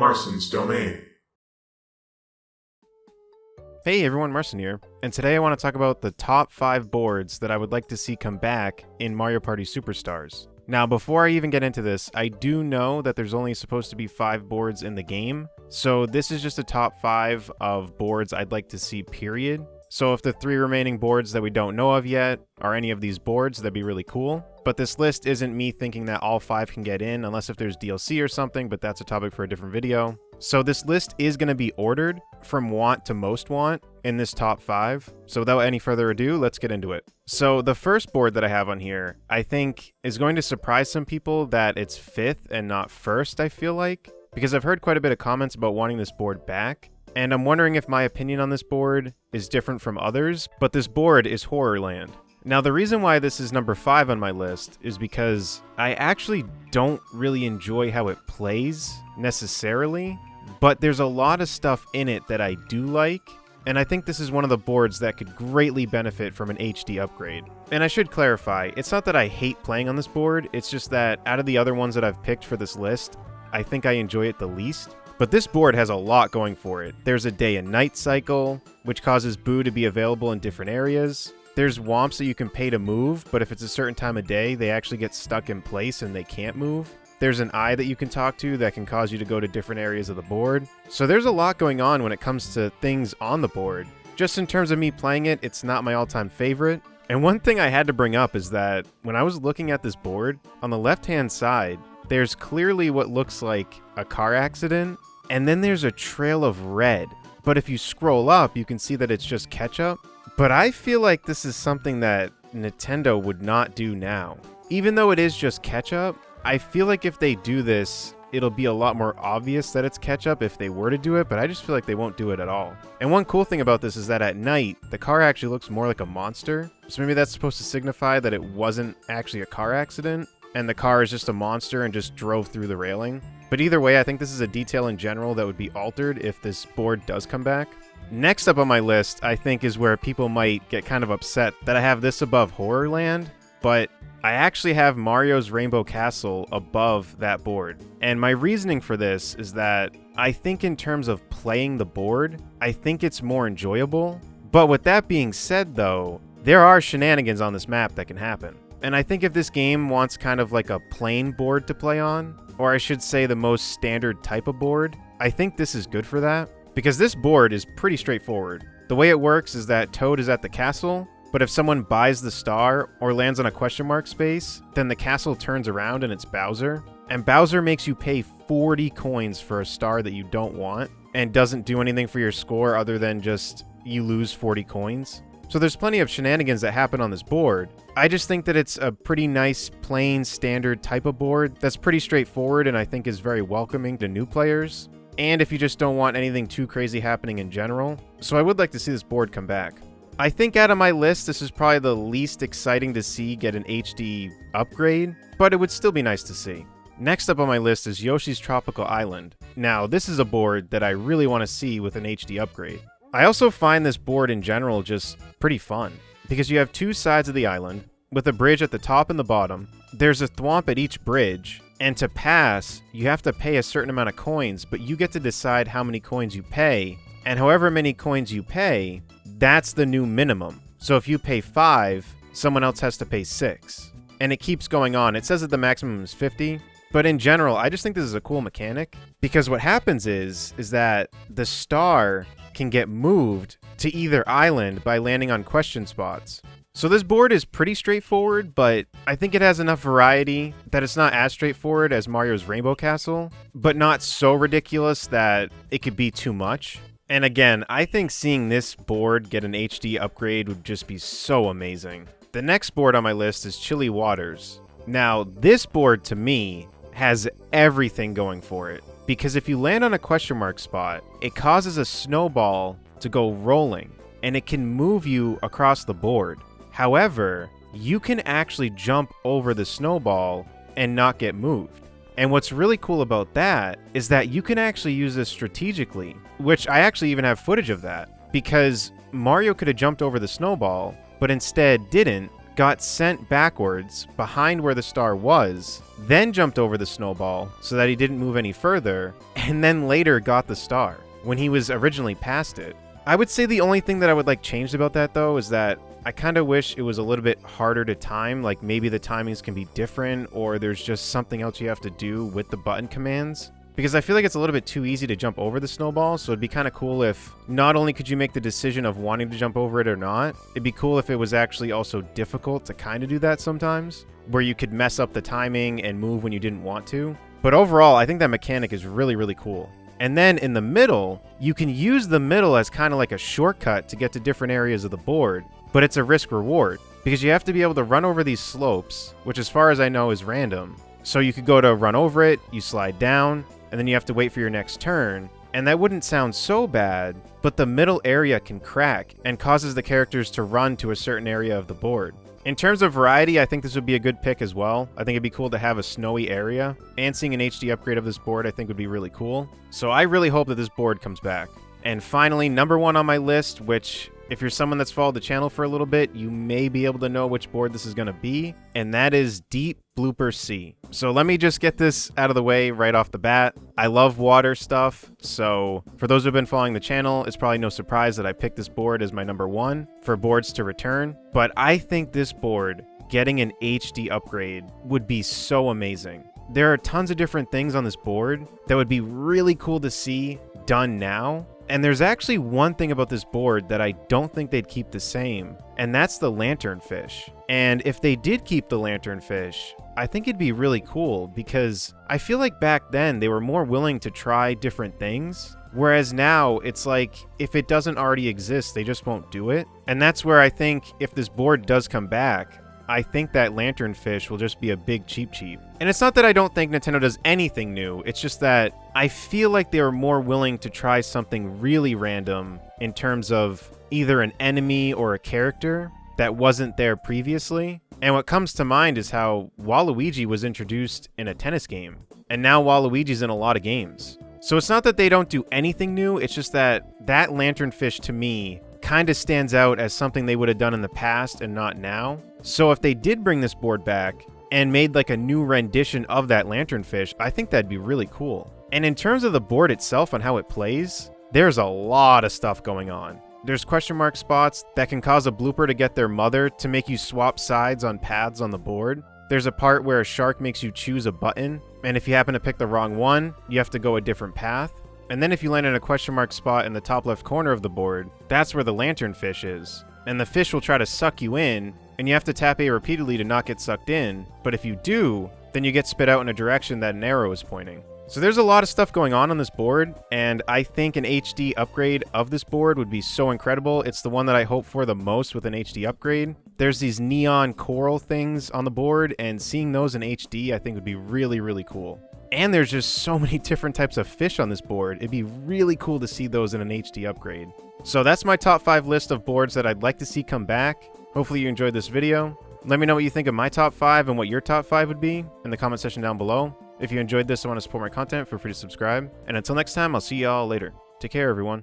Marston's Domain. Hey everyone, Marson here, and today I want to talk about the top 5 boards that I would like to see come back in Mario Party Superstars. Now, before I even get into this, I do know that there's only supposed to be 5 boards in the game, so this is just a top 5 of boards I'd like to see, period. So if the 3 remaining boards that we don't know of yet are any of these boards, that'd be really cool. But this list isn't me thinking that all 5 can get in, unless if there's DLC or something, but that's a topic for a different video. So this list is going to be ordered from want to most want in this top 5. So without any further ado, let's get into it. So the first board that I have on here, I think is going to surprise some people that it's 5th and not 1st, I feel like. Because I've heard quite a bit of comments about wanting this board back. And I'm wondering if my opinion on this board is different from others, but this board is Horrorland. Now, the reason why this is number 5 on my list is because I actually don't really enjoy how it plays, necessarily, but there's a lot of stuff in it that I do like, and I think this is one of the boards that could greatly benefit from an HD upgrade. And I should clarify, it's not that I hate playing on this board, it's just that out of the other ones that I've picked for this list, I think I enjoy it the least. But this board has a lot going for it. There's a day and night cycle, which causes Boo to be available in different areas. There's Whomps that you can pay to move, but if it's a certain time of day, they actually get stuck in place and they can't move. There's an eye that you can talk to that can cause you to go to different areas of the board. So there's a lot going on when it comes to things on the board. Just in terms of me playing it, it's not my all-time favorite. And one thing I had to bring up is that when I was looking at this board, on the left-hand side, there's clearly what looks like a car accident, and then there's a trail of red. But if you scroll up, you can see that it's just ketchup. But I feel like this is something that Nintendo would not do now. Even though it is just ketchup, I feel like if they do this, it'll be a lot more obvious that it's ketchup if they were to do it, but I just feel like they won't do it at all. And one cool thing about this is that at night, the car actually looks more like a monster. So maybe that's supposed to signify that it wasn't actually a car accident, and the car is just a monster and just drove through the railing. But either way, I think this is a detail in general that would be altered if this board does come back. Next up on my list, I think, is where people might get kind of upset that I have this above Horrorland, but I actually have Mario's Rainbow Castle above that board. And my reasoning for this is that I think in terms of playing the board, I think it's more enjoyable. But with that being said though, there are shenanigans on this map that can happen. And I think if this game wants kind of like a plain board to play on, or I should say the most standard type of board, I think this is good for that. Because this board is pretty straightforward. The way it works is that Toad is at the castle, but if someone buys the star or lands on a question mark space, then the castle turns around and it's Bowser. And Bowser makes you pay 40 coins for a star that you don't want, and doesn't do anything for your score other than just you lose 40 coins. So there's plenty of shenanigans that happen on this board. I just think that it's a pretty nice, plain, standard type of board that's pretty straightforward and I think is very welcoming to new players. And if you just don't want anything too crazy happening in general. So I would like to see this board come back. I think out of my list, this is probably the least exciting to see get an HD upgrade, but it would still be nice to see. Next up on my list is Yoshi's Tropical Island. Now, this is a board that I really want to see with an HD upgrade. I also find this board in general just pretty fun, because you have 2 sides of the island, with a bridge at the top and the bottom. There's a thwomp at each bridge, and to pass, you have to pay a certain amount of coins, but you get to decide how many coins you pay, and however many coins you pay, that's the new minimum. So if you pay 5, someone else has to pay 6. And it keeps going on. It says that the maximum is 50, but in general, I just think this is a cool mechanic, because what happens is that the star can get moved to either island by landing on question spots. So this board is pretty straightforward, but I think it has enough variety that it's not as straightforward as Mario's Rainbow Castle, but not so ridiculous that it could be too much. And again, I think seeing this board get an HD upgrade would just be so amazing. The next board on my list is Chilly Waters. Now, this board to me has everything going for it, because if you land on a question mark spot, it causes a snowball to go rolling, and it can move you across the board. However, you can actually jump over the snowball and not get moved. And what's really cool about that is that you can actually use this strategically, which I actually even have footage of that, because Mario could have jumped over the snowball, but instead didn't, got sent backwards behind where the star was, then jumped over the snowball so that he didn't move any further, and then later got the star when he was originally past it. I would say the only thing that I would like changed about that though is that I kind of wish it was a little bit harder to time, like maybe the timings can be different or there's just something else you have to do with the button commands. Because I feel like it's a little bit too easy to jump over the snowball, so it'd be kind of cool if not only could you make the decision of wanting to jump over it or not, it'd be cool if it was actually also difficult to kind of do that sometimes, where you could mess up the timing and move when you didn't want to. But overall, I think that mechanic is really, really cool. And then in the middle, you can use the middle as kind of like a shortcut to get to different areas of the board, but it's a risk reward because you have to be able to run over these slopes, which as far as I know is random. So you could go to run over it, you slide down, and then you have to wait for your next turn. And that wouldn't sound so bad, but the middle area can crack and causes the characters to run to a certain area of the board. In terms of variety, I think this would be a good pick as well. I think it'd be cool to have a snowy area, and seeing an HD upgrade of this board I think would be really cool. So I really hope that this board comes back. And finally, number one on my list, which if you're someone that's followed the channel for a little bit, you may be able to know which board this is going to be, and that is Deep Blooper Sea. So let me just get this out of the way right off the bat. I love water stuff, so for those who've been following the channel, it's probably no surprise that I picked this board as my number one for boards to return. But I think this board, getting an HD upgrade, would be so amazing. There are tons of different things on this board that would be really cool to see done now. And there's actually one thing about this board that I don't think they'd keep the same, and that's the lanternfish. And if they did keep the lanternfish, I think it'd be really cool because I feel like back then they were more willing to try different things. Whereas now it's like if it doesn't already exist, they just won't do it. And that's where I think if this board does come back, I think that lanternfish will just be a big cheap. And it's not that I don't think Nintendo does anything new, it's just that I feel like they were more willing to try something really random in terms of either an enemy or a character that wasn't there previously. And what comes to mind is how Waluigi was introduced in a tennis game, and now Waluigi's in a lot of games. So it's not that they don't do anything new, it's just that that lanternfish to me kind of stands out as something they would have done in the past and not now. So if they did bring this board back and made like a new rendition of that lanternfish, I think that'd be really cool. And in terms of the board itself and how it plays, there's a lot of stuff going on. There's question mark spots that can cause a blooper to get their mother to make you swap sides on paths on the board. There's a part where a shark makes you choose a button, and if you happen to pick the wrong one, you have to go a different path. And then if you land in a question mark spot in the top left corner of the board, that's where the lanternfish is. And the fish will try to suck you in, and you have to tap A repeatedly to not get sucked in, but if you do, then you get spit out in a direction that an arrow is pointing. So there's a lot of stuff going on this board, and I think an HD upgrade of this board would be so incredible. It's the one that I hope for the most with an HD upgrade. There's these neon coral things on the board, and seeing those in HD I think would be really, really cool. And there's just so many different types of fish on this board. It'd be really cool to see those in an HD upgrade. So that's my top 5 list of boards that I'd like to see come back. Hopefully you enjoyed this video. Let me know what you think of my top 5 and what your top 5 would be in the comment section down below. If you enjoyed this and want to support my content, feel free to subscribe. And until next time, I'll see y'all later. Take care, everyone.